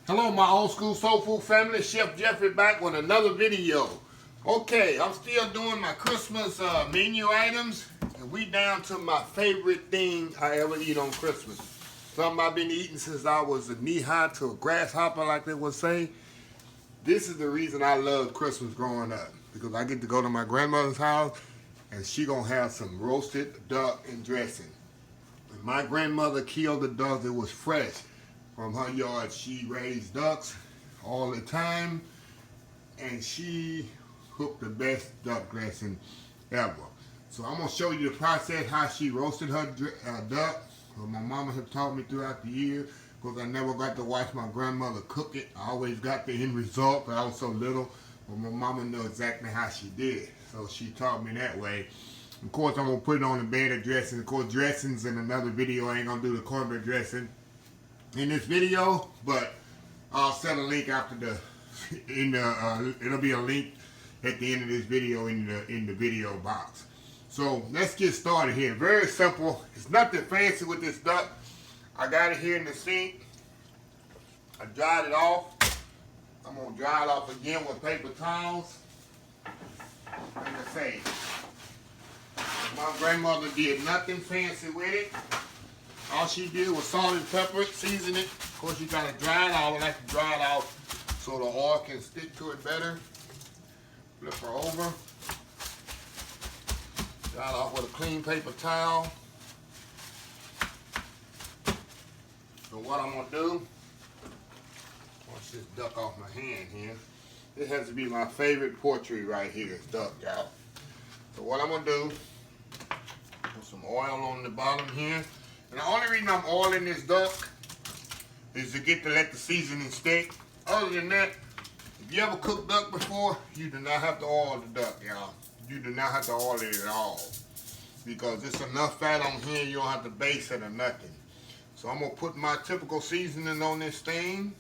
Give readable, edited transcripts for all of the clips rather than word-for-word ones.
Hello my old school soul food family, Chef Jeffrey back with another video. Okay, I'm still doing my Christmas menu items, and we down to my favorite thing I ever eat on Christmas. Something I've been eating since I was a knee-high to a grasshopper, like they would say. This is the reason I love Christmas growing up, because I get to go to my grandmother's house and she gonna have some roasted duck and dressing. And my grandmother killed the duck. It was fresh from her yard. She raised ducks all the time, and she cooked the best duck dressing ever. So I'm gonna show you the process how she roasted her duck. My mama had taught me throughout the year, because I never got to watch my grandmother cook it. I always got the end result, but I was so little. But my mama knew exactly how she did, so she taught me that way. Of course, I'm gonna put it on the bed of dressing. Of course, dressings in another video. I ain't gonna do the cornbread dressing in this video, but I'll set a link after it'll be a link at the end of this video in the video box. So let's get started here. Very simple. It's nothing fancy with this duck. I got it here in the sink. I dried it off. I'm gonna dry it off again with paper towels. Like I say, my grandmother did nothing fancy with it. All she did was salt and pepper, season it. Of course, you gotta dry it out. I like to dry it out so the oil can stick to it better. Flip her over. Dry it off with a clean paper towel. So what I'm gonna do, wash this duck off my hand here. This has to be my favorite poultry right here, this duck, y'all. So what I'm gonna do, put some oil on the bottom here. And the only reason I'm oiling this duck is to let the seasoning stick. Other than that, if you ever cooked duck before, you do not have to oil the duck, y'all. You do not have to oil it at all, because it's enough fat on here, you don't have to baste it or nothing. So I'm gonna put my typical seasoning on this thing.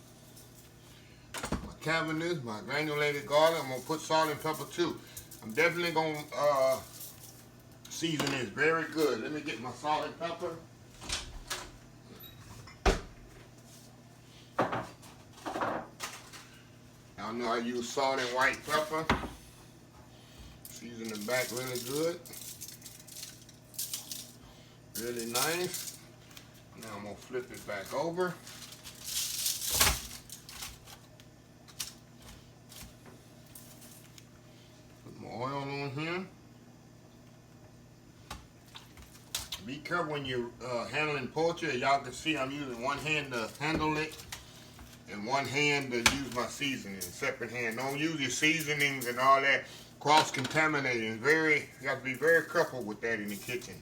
My cabbages, my granulated garlic. I'm gonna put salt and pepper too. I'm definitely gonna season this very good. Let me get my salt and pepper. Y'all know I use salt and white pepper. Season the back really good. Really nice. Now I'm going to flip it back over. Put my oil on here. Be careful when you're handling poultry. Y'all can see I'm using one hand to handle it and one hand to use my seasoning. Separate hand. Don't use your seasonings and all that cross-contaminating. You have to be very careful with that in the kitchen.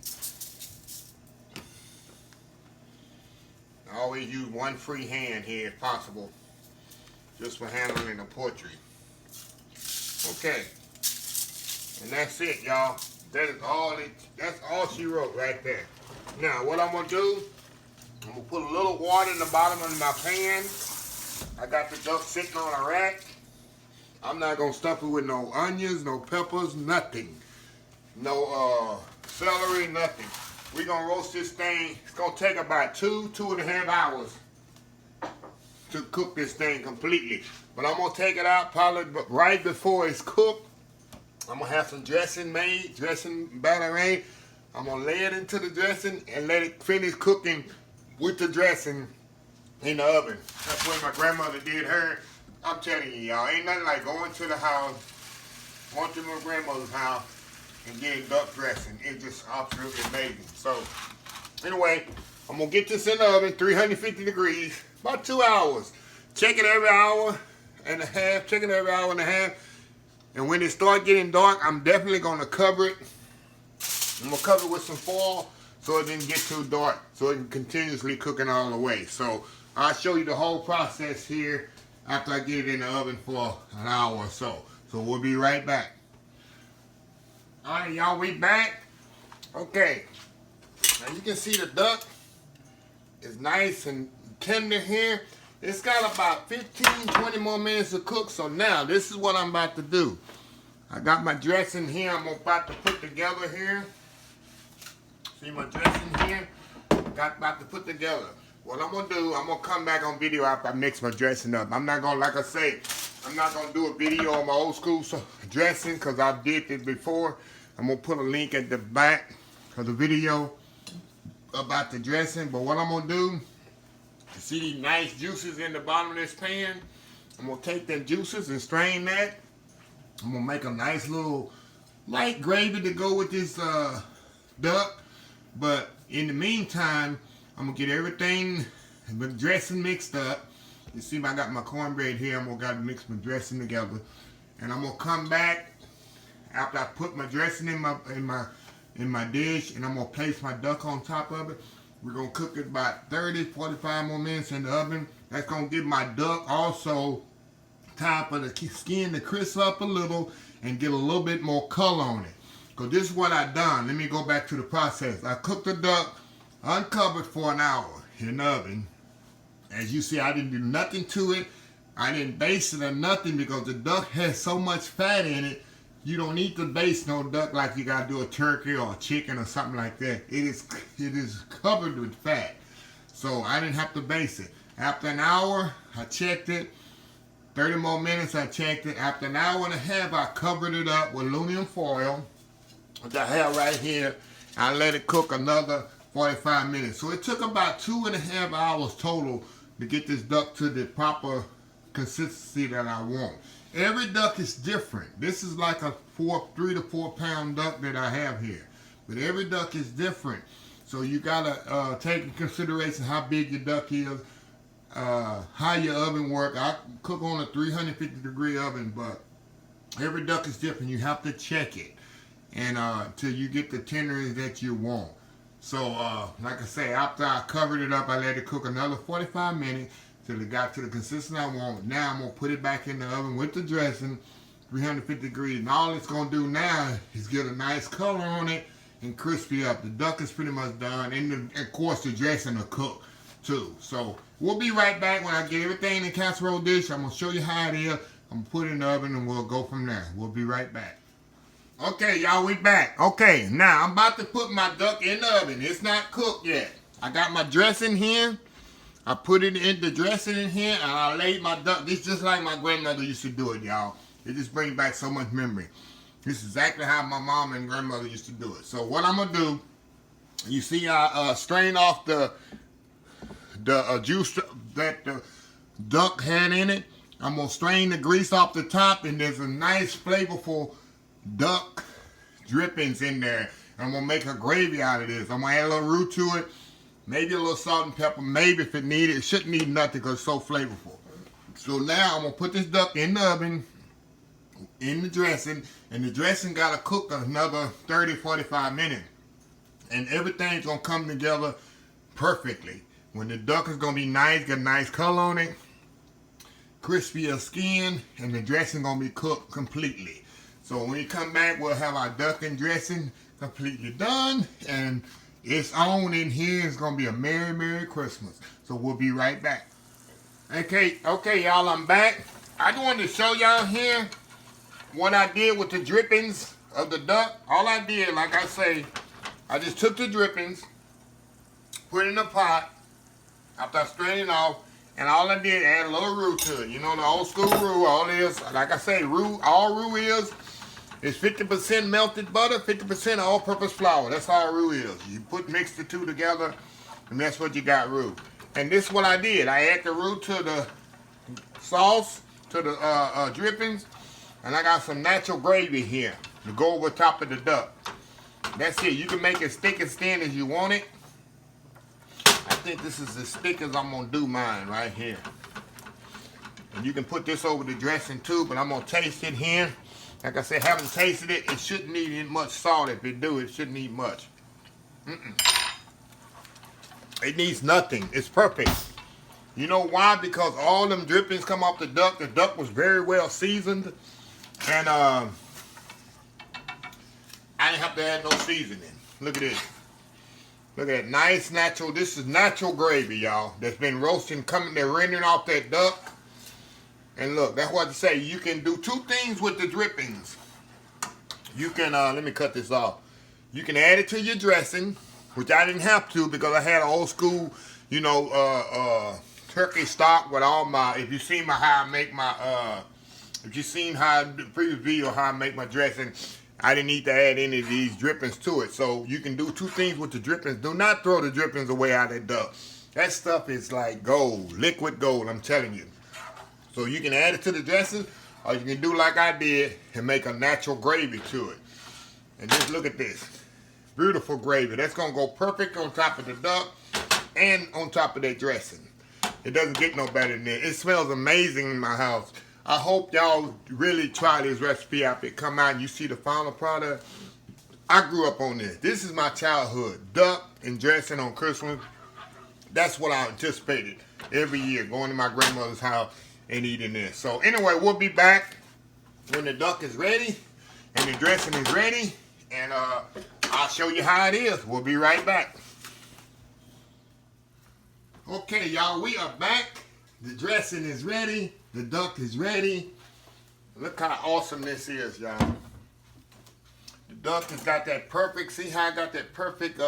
I always use one free hand here if possible, just for handling the poultry. Okay, and that's it, y'all. That's all she wrote right there. Now, what I'm gonna do, I'm gonna put a little water in the bottom of my pan. I got the duck sitting on a rack. I'm not gonna stuff it with no onions, no peppers, nothing. No celery, nothing. We're gonna roast this thing. It's gonna take about 2.5 hours to cook this thing completely. But I'm gonna take it out probably right before it's cooked. I'm gonna have some dressing batter made. I'm gonna lay it into the dressing and let it finish cooking with the dressing in the oven. That's what my grandmother did her. I'm telling you, y'all, ain't nothing like going to the house, going to my grandmother's house, and getting duck dressing. It's just absolutely amazing. So, anyway, I'm going to get this in the oven, 350 degrees, about 2 hours. Check it every hour and a half, And when it starts getting dark, I'm definitely going to cover it. I'm going to cover it with some foil so it didn't get too dark, so it can continuously cooking all the way. So, I'll show you the whole process here after I get it in the oven for an hour or so. So, we'll be right back. Alright, y'all, we back. Okay, now you can see the duck is nice and tender here. It's got about 15-20 more minutes to cook. So now this is what I'm about to do. I got my dressing here. I'm about to put together here. See my dressing here? About to put together. what I'm gonna do, I'm gonna come back on video after I mix my dressing up. I'm not gonna, like I say, I'm not gonna do a video on my old school dressing because I did it before. I'm gonna put a link at the back of the video about the dressing. But what I'm gonna do, you see these nice juices in the bottom of this pan? I'm gonna take them juices and strain that. I'm gonna make a nice little light gravy to go with this duck. But in the meantime, I'm gonna get everything, the dressing mixed up. You see, I got my cornbread here. I'm gonna mix my dressing together, and I'm gonna come back after I put my dressing in my dish, and I'm gonna place my duck on top of it. We're gonna cook it about 30-45 more minutes in the oven. That's gonna give my duck also top of the skin to crisp up a little and get a little bit more color on it. Because this is what I done. Let me go back to the process. I cooked the duck uncovered for an hour in the oven. As you see, I didn't do nothing to it. I didn't baste it or nothing because the duck has so much fat in it. You don't need to baste no duck like you gotta do a turkey or a chicken or something like that. It is covered with fat. So I didn't have to baste it. After an hour, I checked it. 30 more minutes, I checked it. After an hour and a half, I covered it up with aluminum foil, which I have right here. I let it cook another 45 minutes. So it took about 2.5 hours total to get this duck to the proper consistency that I want. Every duck is different. This is like a 3 to 4 pound duck that I have here. But every duck is different. So you gotta take in consideration how big your duck is, how your oven work. I cook on a 350-degree oven, but every duck is different. You have to check it, and till you get the tenderness that you want. So, like I say, after I covered it up, I let it cook another 45 minutes till it got to the consistency I want. Now I'm gonna put it back in the oven with the dressing, 350 degrees, and all it's gonna do now is get a nice color on it and crispy up. The duck is pretty much done, and of course the dressing will cook too. So we'll be right back when I get everything in the casserole dish. I'm gonna show you how it is. I'm gonna put it in the oven and we'll go from there. We'll be right back. Okay, y'all, we back. Okay, now I'm about to put my duck in the oven. It's not cooked yet. I got my dressing here. I put it in the dressing in here, and I laid my duck. This is just like my grandmother used to do it, y'all. It just brings back so much memory. This is exactly how my mom and grandmother used to do it. So what I'm gonna do, you see, I strain off the juice that the duck had in it. I'm gonna strain the grease off the top, and there's a nice flavorful duck drippings in there. I'm gonna make a gravy out of this. I'm gonna add a little roux to it, maybe a little salt and pepper, maybe if it needed. It shouldn't need nothing because it's so flavorful. So now I'm gonna put this duck in the oven, in the dressing, and the dressing gotta cook another 30-45 minutes, and everything's gonna come together perfectly. When the duck is gonna be nice, got a nice color on it, crispier skin, and the dressing gonna be cooked completely. So when we come back, we'll have our duck and dressing completely done, and it's on in here. It's gonna be a Merry, Merry Christmas. So we'll be right back. Okay, y'all, I'm back. I just wanted to show y'all here what I did with the drippings of the duck. All I did, like I say, I just took the drippings, put it in a pot after I strained it off, and all I did, add a little roux to it. You know, the old school roux. All it is, like I say, all roux is 50% melted butter, 50% all-purpose flour. That's all roux is. You mix the two together, and that's what you got, roux. And this is what I did. I add the roux to the sauce, to the drippings, and I got some natural gravy here to go over top of the duck. That's it. You can make it thick and thin as you want it. I think this is as thick as I'm gonna do mine right here. And you can put this over the dressing too, but I'm gonna taste it here. Like I said, haven't tasted it. It shouldn't need much salt. If it do, it shouldn't need much. It needs nothing. It's perfect. You know why? Because all them drippings come off the duck. The duck was very well seasoned, and I didn't have to add no seasoning. Look at this. Look at that nice natural. This is natural gravy, y'all. That's been roasting, they're rendering off that duck. And look, that's what I say. You can do two things with the drippings. You can, let me cut this off. You can add it to your dressing, which I didn't have to because I had an old school you know, turkey stock with all my, if you seen my how I make my, if you seen how the previous video how I make my dressing, I didn't need to add any of these drippings to it. So you can do two things with the drippings. Do not throw the drippings away out of that duck. That stuff is like gold, liquid gold, I'm telling you. So you can add it to the dressing, or you can do like I did and make a natural gravy to it. And just look at this. Beautiful gravy. That's going to go perfect on top of the duck and on top of that dressing. It doesn't get no better than that. It smells amazing in my house. I hope y'all really try this recipe out. It come out and you see the final product. I grew up on this. This is my childhood. Duck and dressing on Christmas. That's what I anticipated every year, going to my grandmother's house and eating this. So anyway, we'll be back when the duck is ready and the dressing is ready. And I'll show you how it is. We'll be right back. Okay, y'all, we are back. The dressing is ready. The duck is ready. Look how awesome this is, y'all. The duck has got that perfect, see how I got that perfect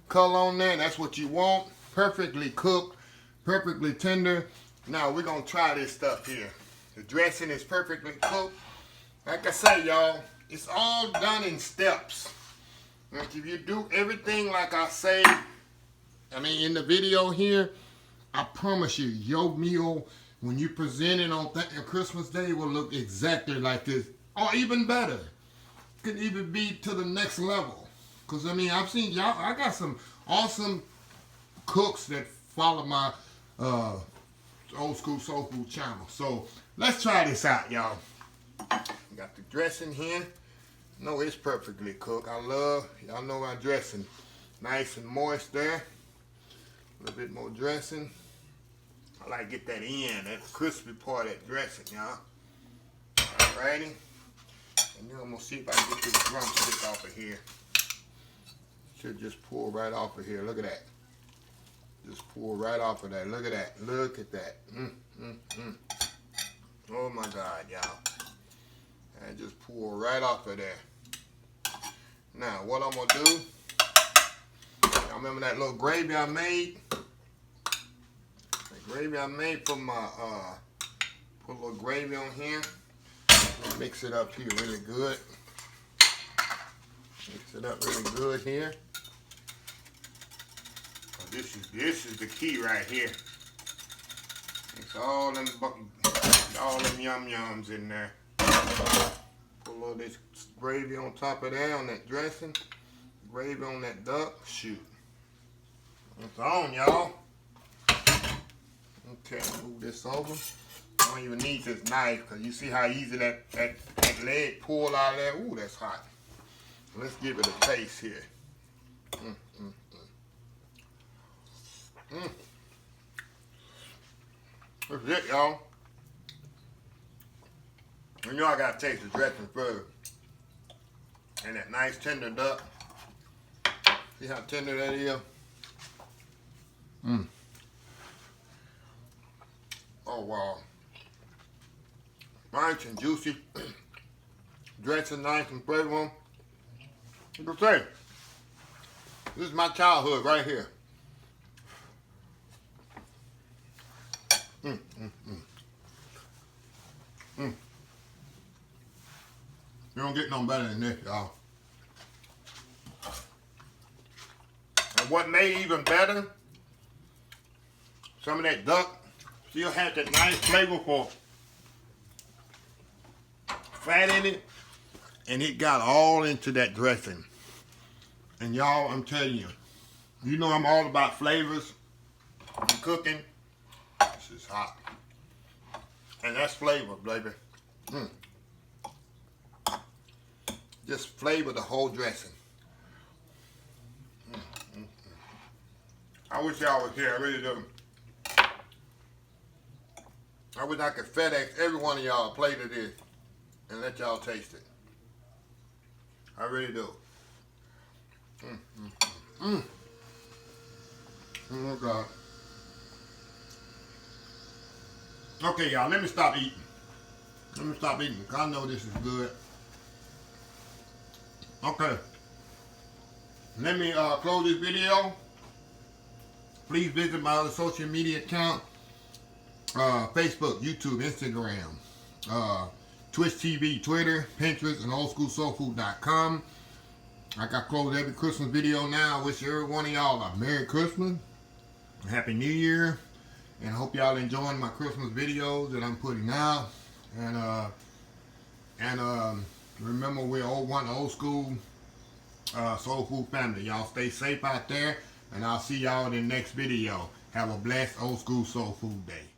color on there? That's what you want. Perfectly cooked, perfectly tender. Now we're going to try this stuff here. The dressing is perfectly cooked. Like I say, y'all, it's all done in steps. Like if you do everything like I say, I mean in the video here, I promise you, your meal, when you present it on Christmas Day, will look exactly like this. Or even better. Could even be to the next level. Because, I mean, I've seen, y'all, I got some awesome cooks that follow my Old School Soul Food channel. So, let's try this out, y'all. Got the dressing here. No, it's perfectly cooked. I love, y'all know my dressing. Nice and moist there. A little bit more dressing. I like to get that in, that crispy part of that dressing, y'all. Alrighty. And then I'm going to see if I can get this drumstick off of here. Should just pull right off of here. Look at that. Just pull right off of that. Look at that. Look at that. Oh my God, y'all. And just pull right off of there. Now, what I'm going to do, y'all remember that little gravy I made? The gravy I made for my, put a little gravy on here. Mix it up here really good. Mix it up really good here. This is the key right here. It's all them yum yums in there. Put a little of this gravy on top of there on that dressing. Gravy on that duck. Shoot. It's on, y'all. Okay, move this over. I don't even need this knife because you see how easy that leg pull out of there. Ooh, that's hot. Let's give it a taste here. That's it, y'all. You know I gotta taste the dressing first. And that nice tender duck. See how tender that is? Oh wow. Nice and juicy. Dressing nice and flavorful. You can say, this is my childhood right here. You don't get no better than this, y'all. And what made it even better, some of that duck still had that nice flavorful fat in it, and it got all into that dressing. And y'all, I'm telling you, you know I'm all about flavors and cooking. This is hot. And that's flavor, baby. Just flavor the whole dressing. I wish y'all was here, I really do. I wish I could FedEx every one of y'all a plate of this and let y'all taste it. I really do. Oh God. Okay, y'all, let me stop eating. Let me stop eating because I know this is good. Okay. Let me close this video. Please visit my other social media account. Facebook, YouTube, Instagram, Twitch TV, Twitter, Pinterest, and oldschoolsoulfood.com. Like I close every Christmas video now, I wish every one of y'all a Merry Christmas, Happy New Year, and I hope y'all enjoying my Christmas videos that I'm putting out. And remember, we're one old school soul food family. Y'all stay safe out there, and I'll see y'all in the next video. Have a blessed old school soul food day.